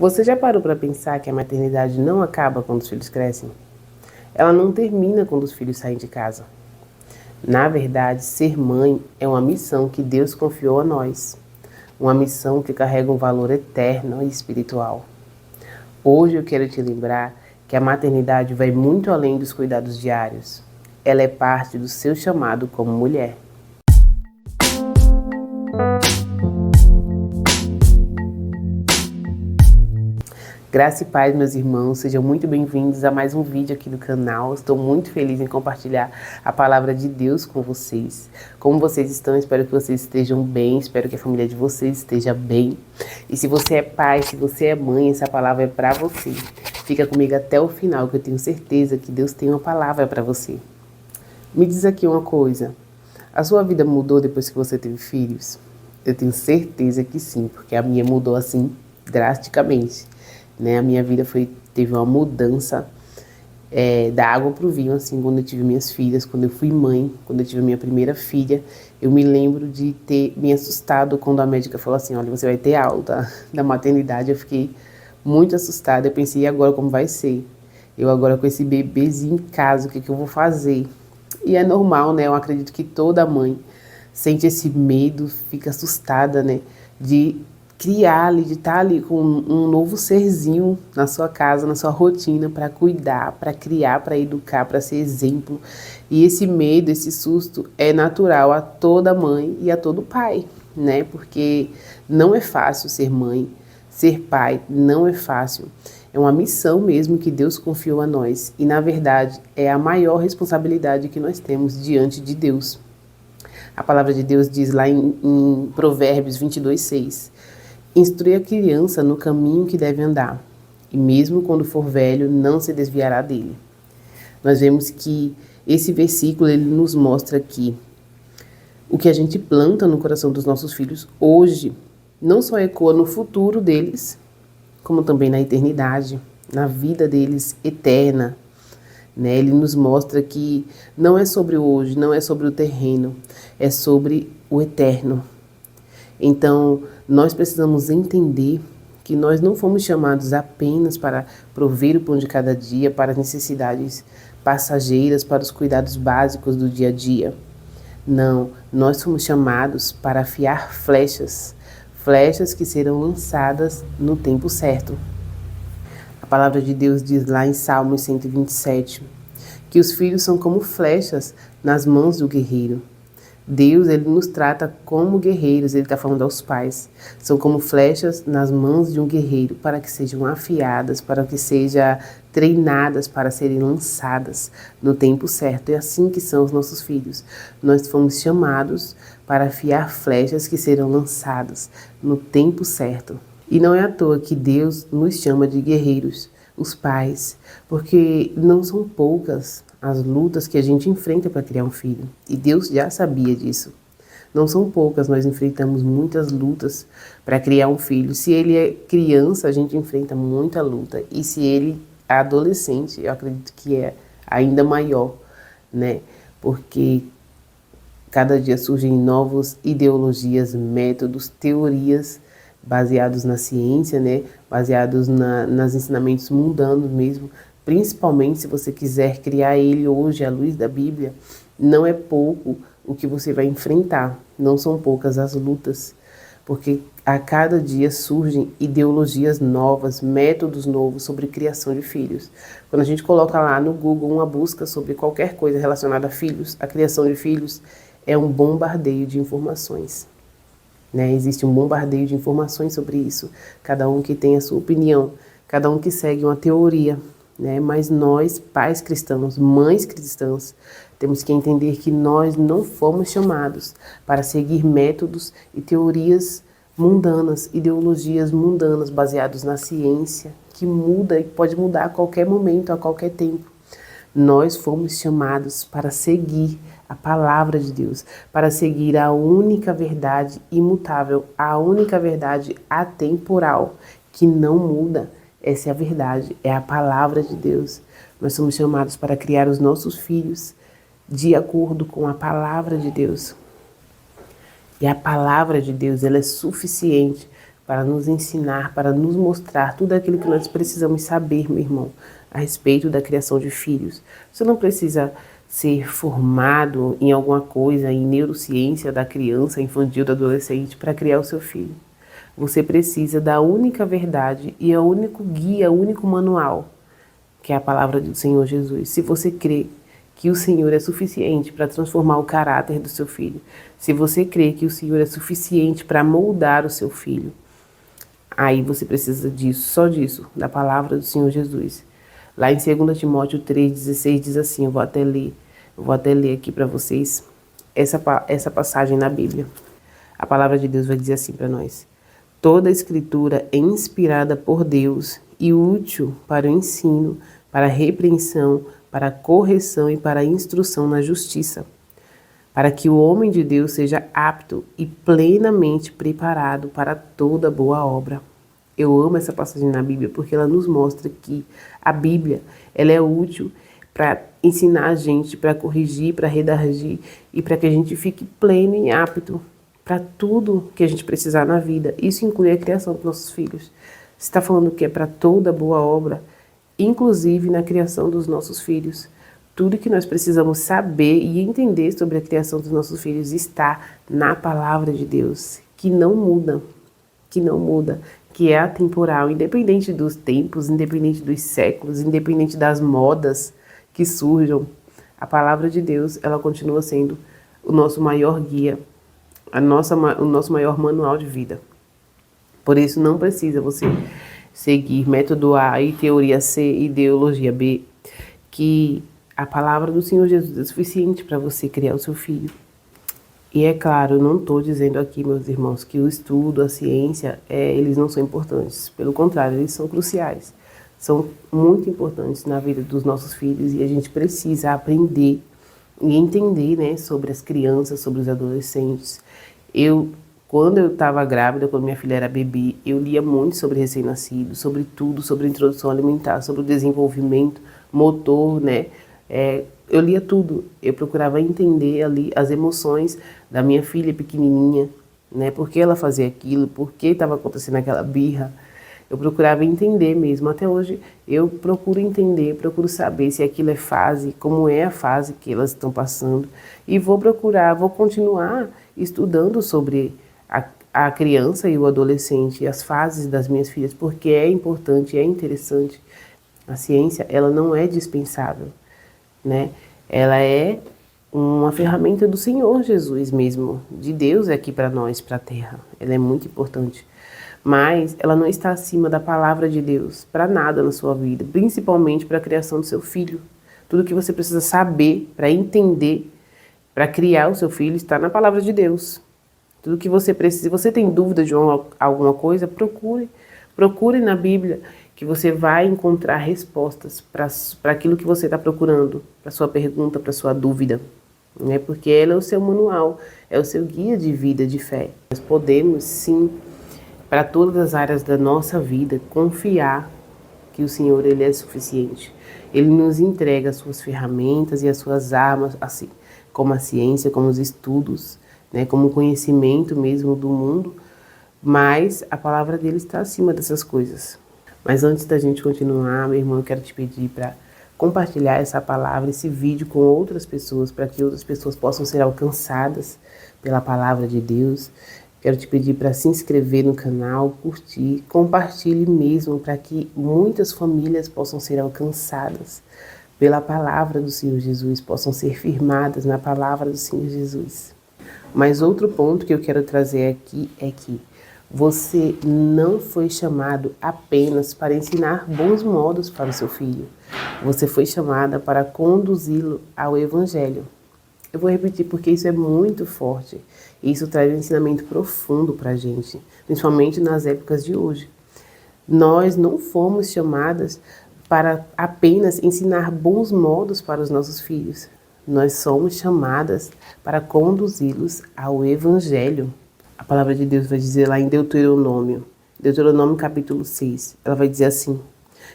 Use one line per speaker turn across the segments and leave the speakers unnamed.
Você já parou para pensar que a maternidade não acaba quando os filhos crescem? Ela não termina quando os filhos saem de casa. Na verdade, ser mãe é uma missão que Deus confiou a nós. Uma missão que carrega um valor eterno e espiritual. Hoje eu quero te lembrar que a maternidade vai muito além dos cuidados diários. Ela é parte do seu chamado como mulher. Graça e paz, meus irmãos, sejam muito bem-vindos a mais um vídeo aqui do canal. Estou muito feliz em compartilhar a palavra de Deus com vocês. Como vocês estão? Espero que vocês estejam bem, espero que a família de vocês esteja bem. E se você é pai, se você é mãe, essa palavra é para você. Fica comigo até o final, que eu tenho certeza que Deus tem uma palavra para você. Me diz aqui uma coisa, a sua vida mudou depois que você teve filhos? Eu tenho certeza que sim, porque a minha mudou assim drasticamente. Né? A minha vida teve uma mudança da água para o vinho, assim, quando eu tive minhas filhas, quando eu fui mãe, quando eu tive minha primeira filha. Eu me lembro de ter me assustado quando a médica falou assim, olha, você vai ter alta da maternidade. Eu fiquei muito assustada, eu pensei, e agora como vai ser? Eu agora com esse bebezinho em casa, o que eu vou fazer? E é normal, né? Eu acredito que toda mãe sente esse medo, fica assustada, né? De criar ali, de estar ali com um novo serzinho na sua casa, na sua rotina, para cuidar, para criar, para educar, para ser exemplo. E esse medo, esse susto é natural a toda mãe e a todo pai, né? Porque não é fácil ser mãe, ser pai não é fácil. É uma missão mesmo que Deus confiou a nós. E, na verdade, é a maior responsabilidade que nós temos diante de Deus. A palavra de Deus diz lá em Provérbios 22:6, instrui a criança no caminho que deve andar, e mesmo quando for velho, não se desviará dele. Nós vemos que esse versículo ele nos mostra que o que a gente planta no coração dos nossos filhos hoje não só ecoa no futuro deles, como também na eternidade, na vida deles eterna. Né? Ele nos mostra que não é sobre o hoje, não é sobre o terreno, é sobre o eterno. Então, nós precisamos entender que nós não fomos chamados apenas para prover o pão de cada dia, para as necessidades passageiras, para os cuidados básicos do dia a dia. Não, nós fomos chamados para afiar flechas, flechas que serão lançadas no tempo certo. A palavra de Deus diz lá em Salmos 127, que os filhos são como flechas nas mãos do guerreiro. Deus, ele nos trata como guerreiros, ele está falando aos pais. São como flechas nas mãos de um guerreiro para que sejam afiadas, para que sejam treinadas para serem lançadas no tempo certo. É assim que são os nossos filhos. Nós fomos chamados para afiar flechas que serão lançadas no tempo certo. E não é à toa que Deus nos chama de guerreiros, os pais, porque não são poucas as lutas que a gente enfrenta para criar um filho. E Deus já sabia disso. Não são poucas, nós enfrentamos muitas lutas para criar um filho. Se ele é criança, a gente enfrenta muita luta. E se ele é adolescente, eu acredito que é ainda maior, né? Porque cada dia surgem novas ideologias, métodos, teorias baseados na ciência, né? Baseados nos ensinamentos mundanos mesmo. Principalmente se você quiser criar ele hoje à luz da Bíblia, não é pouco o que você vai enfrentar, não são poucas as lutas, porque a cada dia surgem ideologias novas, métodos novos sobre criação de filhos. Quando a gente coloca lá no Google uma busca sobre qualquer coisa relacionada a filhos, a criação de filhos, é um bombardeio de informações. Né? Existe um bombardeio de informações sobre isso, cada um que tem a sua opinião, cada um que segue uma teoria. Né? Mas nós, pais cristãos, mães cristãs, temos que entender que nós não fomos chamados para seguir métodos e teorias mundanas, ideologias mundanas baseadas na ciência, que muda e pode mudar a qualquer momento, a qualquer tempo. Nós fomos chamados para seguir a palavra de Deus, para seguir a única verdade imutável, a única verdade atemporal, que não muda. Essa é a verdade, é a palavra de Deus. Nós somos chamados para criar os nossos filhos de acordo com a palavra de Deus. E a palavra de Deus, ela é suficiente para nos ensinar, para nos mostrar tudo aquilo que nós precisamos saber, meu irmão, a respeito da criação de filhos. Você não precisa ser formado em alguma coisa, em neurociência da criança, infantil, do adolescente, para criar o seu filho. Você precisa da única verdade e o único guia, o único manual, que é a palavra do Senhor Jesus. Se você crê que o Senhor é suficiente para transformar o caráter do seu filho, se você crê que o Senhor é suficiente para moldar o seu filho, aí você precisa disso, só disso, da palavra do Senhor Jesus. Lá em 2 Timóteo 3,16 diz assim, eu vou até ler aqui para vocês essa passagem na Bíblia. A palavra de Deus vai dizer assim para nós: toda a escritura é inspirada por Deus e útil para o ensino, para a repreensão, para a correção e para a instrução na justiça, para que o homem de Deus seja apto e plenamente preparado para toda boa obra. Eu amo essa passagem na Bíblia porque ela nos mostra que a Bíblia ela é útil para ensinar a gente, para corrigir, para redarguir e para que a gente fique pleno e apto para tudo que a gente precisar na vida. Isso inclui a criação dos nossos filhos. Você está falando que é para toda boa obra, inclusive na criação dos nossos filhos. Tudo que nós precisamos saber e entender sobre a criação dos nossos filhos está na palavra de Deus, que não muda, que é atemporal, independente dos tempos, independente dos séculos, independente das modas que surjam. A palavra de Deus, ela continua sendo o nosso maior guia, o nosso maior manual de vida. Por isso não precisa você seguir método A e teoria C e ideologia B, que a palavra do Senhor Jesus é suficiente para você criar o seu filho. E é claro, eu não estou dizendo aqui, meus irmãos, que o estudo, a ciência, eles não são importantes. Pelo contrário, eles são cruciais. São muito importantes na vida dos nossos filhos e a gente precisa aprender e entender, né, sobre as crianças, sobre os adolescentes. Quando eu estava grávida, quando minha filha era bebê, eu lia muito sobre recém-nascido, sobre tudo, sobre a introdução alimentar, sobre o desenvolvimento motor, né? Eu lia tudo, eu procurava entender ali as emoções da minha filha pequenininha, né? Por que ela fazia aquilo, por que estava acontecendo aquela birra. Eu procurava entender mesmo, até hoje eu procuro entender, procuro saber se aquilo é fase, como é a fase que elas estão passando. E vou continuar estudando sobre a criança e o adolescente, as fases das minhas filhas, porque é importante, é interessante. A ciência, ela não é dispensável, né? Ela é uma ferramenta do Senhor Jesus mesmo, de Deus aqui para nós, para a terra. Ela é muito importante. Mas ela não está acima da palavra de Deus para nada na sua vida, principalmente para a criação do seu filho. Tudo que você precisa saber para entender, para criar o seu filho, está na palavra de Deus. Tudo que você precisa. Se você tem dúvida de alguma coisa, procure na Bíblia, que você vai encontrar respostas para aquilo que você está procurando, para sua pergunta, para sua dúvida, né? Porque ela é o seu manual, é o seu guia de vida, de fé. Nós podemos, sim, para todas as áreas da nossa vida, confiar que o Senhor, Ele é suficiente. Ele nos entrega as suas ferramentas e as suas armas, assim, como a ciência, como os estudos, né, como o conhecimento mesmo do mundo, mas a palavra dele está acima dessas coisas. Mas antes da gente continuar, meu irmão, eu quero te pedir para compartilhar essa palavra, esse vídeo com outras pessoas, para que outras pessoas possam ser alcançadas pela palavra de Deus. Quero te pedir para se inscrever no canal, curtir, compartilhe mesmo, para que muitas famílias possam ser alcançadas pela palavra do Senhor Jesus, possam ser firmadas na palavra do Senhor Jesus. Mas outro ponto que eu quero trazer aqui é que você não foi chamado apenas para ensinar bons modos para o seu filho. Você foi chamada para conduzi-lo ao Evangelho. Eu vou repetir porque isso é muito forte. Isso traz um ensinamento profundo para a gente, principalmente nas épocas de hoje. Nós não fomos chamadas para apenas ensinar bons modos para os nossos filhos. Nós somos chamadas para conduzi-los ao Evangelho. A palavra de Deus vai dizer lá em Deuteronômio capítulo 6, ela vai dizer assim: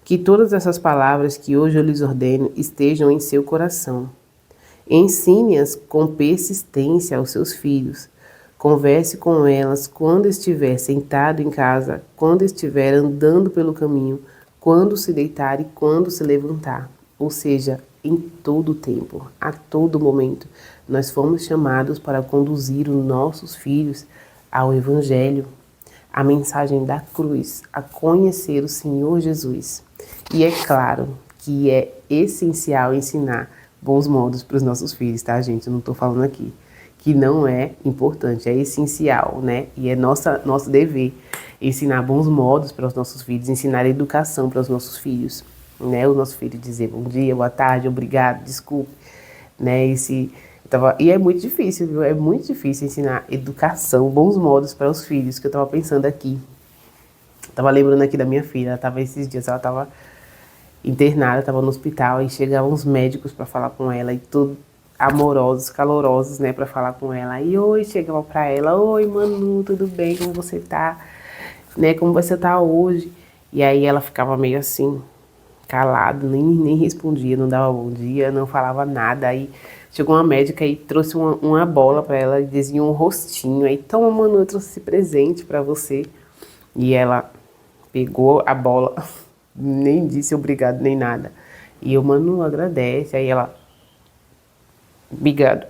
que todas essas palavras que hoje eu lhes ordeno estejam em seu coração. Ensine-as com persistência aos seus filhos. Converse com elas quando estiver sentado em casa, quando estiver andando pelo caminho, quando se deitar e quando se levantar. Ou seja, em todo o tempo, a todo momento, nós fomos chamados para conduzir os nossos filhos ao Evangelho, à mensagem da cruz, a conhecer o Senhor Jesus. E é claro que é essencial ensinar bons modos para os nossos filhos, tá, gente? Eu não estou falando aqui que não é importante, é essencial, né? E é nosso dever ensinar bons modos para os nossos filhos, ensinar educação para os nossos filhos, né? O nosso filho dizer bom dia, boa tarde, obrigado, desculpe, né? E é muito difícil, viu? É muito difícil ensinar educação, bons modos para os filhos, que eu estava pensando aqui. Tava lembrando aqui da minha filha, ela tava esses dias, ela tava internada, tava no hospital, e chegavam os médicos para falar com ela, e tudo amorosos, calorosos, né, para falar com ela. E oi, chegava para ela, oi, Manu, tudo bem, como você tá? Né, como você tá hoje? E aí ela ficava meio assim, calada, nem respondia, não dava bom dia, não falava nada. Aí chegou uma médica e trouxe uma bola para ela e desenhou um rostinho. Aí, toma, Manu, eu trouxe esse presente para você. E ela pegou a bola, nem disse obrigado nem nada. E eu, Manu, agradece. Aí ela, obrigado.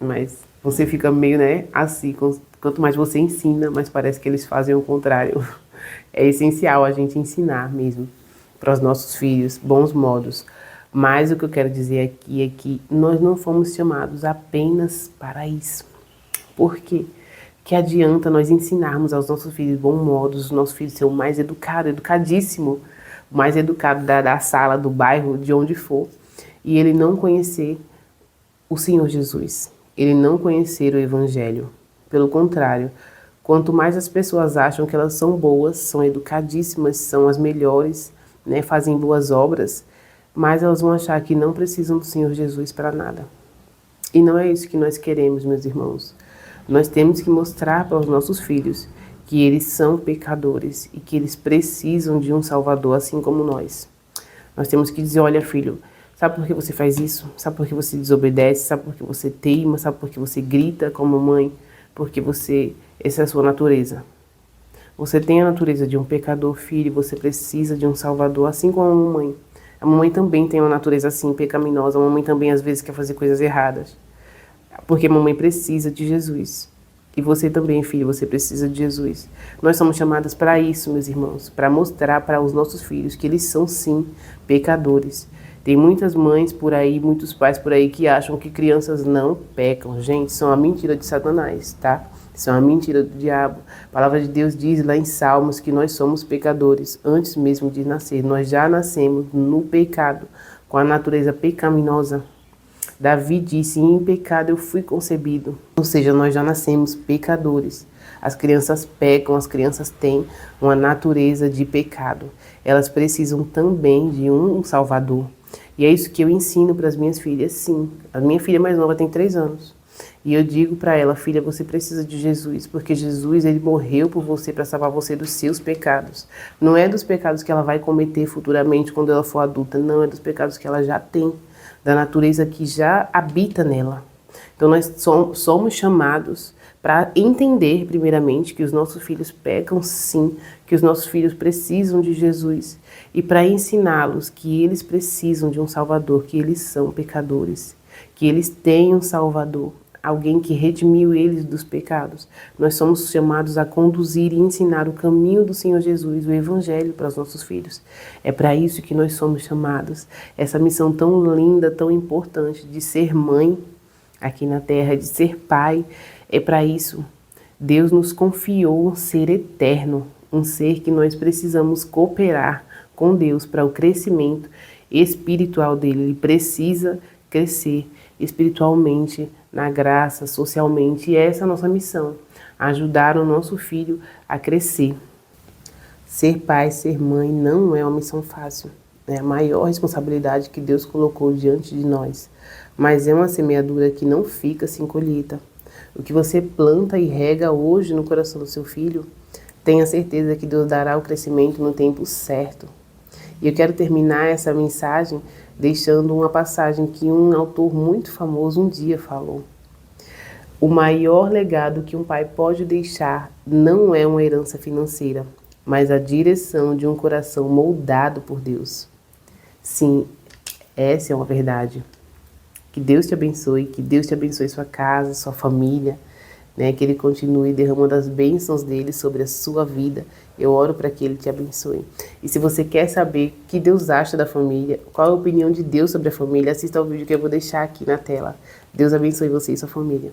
Mas você fica meio, né, assim, quanto mais você ensina, mais parece que eles fazem o contrário. É essencial a gente ensinar mesmo para os nossos filhos bons modos. Mas o que eu quero dizer aqui é que nós não fomos chamados apenas para isso. Por quê? Que adianta nós ensinarmos aos nossos filhos bons modos, os nossos filhos serem o mais educado, educadíssimo, o mais educado da sala, do bairro, de onde for, e ele não conhecer o Senhor Jesus, ele não conhecer o Evangelho. Pelo contrário, quanto mais as pessoas acham que elas são boas, são educadíssimas, são as melhores, né, fazem boas obras, mais elas vão achar que não precisam do Senhor Jesus para nada. E não é isso que nós queremos, meus irmãos. Nós temos que mostrar para os nossos filhos que eles são pecadores e que eles precisam de um Salvador, assim como nós. Nós temos que dizer, olha, filho, sabe por que você faz isso? Sabe por que você desobedece? Sabe por que você teima? Sabe por que você grita como mãe? Porque essa é a sua natureza. Você tem a natureza de um pecador, filho, você precisa de um Salvador, assim como a mamãe. A mamãe também tem uma natureza assim, pecaminosa. A mamãe também, às vezes, quer fazer coisas erradas. Porque a mamãe precisa de Jesus. E você também, filho, você precisa de Jesus. Nós somos chamadas para isso, meus irmãos. Para mostrar para os nossos filhos que eles são, sim, pecadores. Tem muitas mães por aí, muitos pais por aí que acham que crianças não pecam. Gente, isso é uma mentira de Satanás, tá? Isso é uma mentira do diabo. A palavra de Deus diz lá em Salmos que nós somos pecadores antes mesmo de nascer. Nós já nascemos no pecado, com a natureza pecaminosa. Davi disse, em pecado eu fui concebido. Ou seja, nós já nascemos pecadores. As crianças pecam, as crianças têm uma natureza de pecado. Elas precisam também de um Salvador. E é isso que eu ensino para as minhas filhas, sim. A minha filha mais nova tem 3 anos. E eu digo para ela, filha, você precisa de Jesus, porque Jesus, ele morreu por você para salvar você dos seus pecados. Não é dos pecados que ela vai cometer futuramente quando ela for adulta, não, é dos pecados que ela já tem, da natureza que já habita nela. Então nós somos chamados para entender, primeiramente, que os nossos filhos pecam sim, que os nossos filhos precisam de Jesus, e para ensiná-los que eles precisam de um Salvador, que eles são pecadores, que eles têm um Salvador, alguém que redimiu eles dos pecados. Nós somos chamados a conduzir e ensinar o caminho do Senhor Jesus, o Evangelho para os nossos filhos. É para isso que nós somos chamados. Essa missão tão linda, tão importante de ser mãe aqui na terra, de ser pai, é para isso. Deus nos confiou um ser eterno, um ser que nós precisamos cooperar com Deus para o crescimento espiritual dele. Ele precisa crescer espiritualmente, na graça, socialmente, e essa é a nossa missão, ajudar o nosso filho a crescer. Ser pai, ser mãe não é uma missão fácil, é a maior responsabilidade que Deus colocou diante de nós, mas é uma semeadura que não fica sem colheita. O que você planta e rega hoje no coração do seu filho, tenha certeza que Deus dará o crescimento no tempo certo. E eu quero terminar essa mensagem deixando uma passagem que um autor muito famoso um dia falou. O maior legado que um pai pode deixar não é uma herança financeira, mas a direção de um coração moldado por Deus. Sim, essa é uma verdade. Que Deus te abençoe sua casa, sua família, né? Que Ele continue derramando as bênçãos dele sobre a sua vida. Eu oro para que Ele te abençoe. E se você quer saber o que Deus acha da família, qual é a opinião de Deus sobre a família, assista ao vídeo que eu vou deixar aqui na tela. Deus abençoe você e sua família.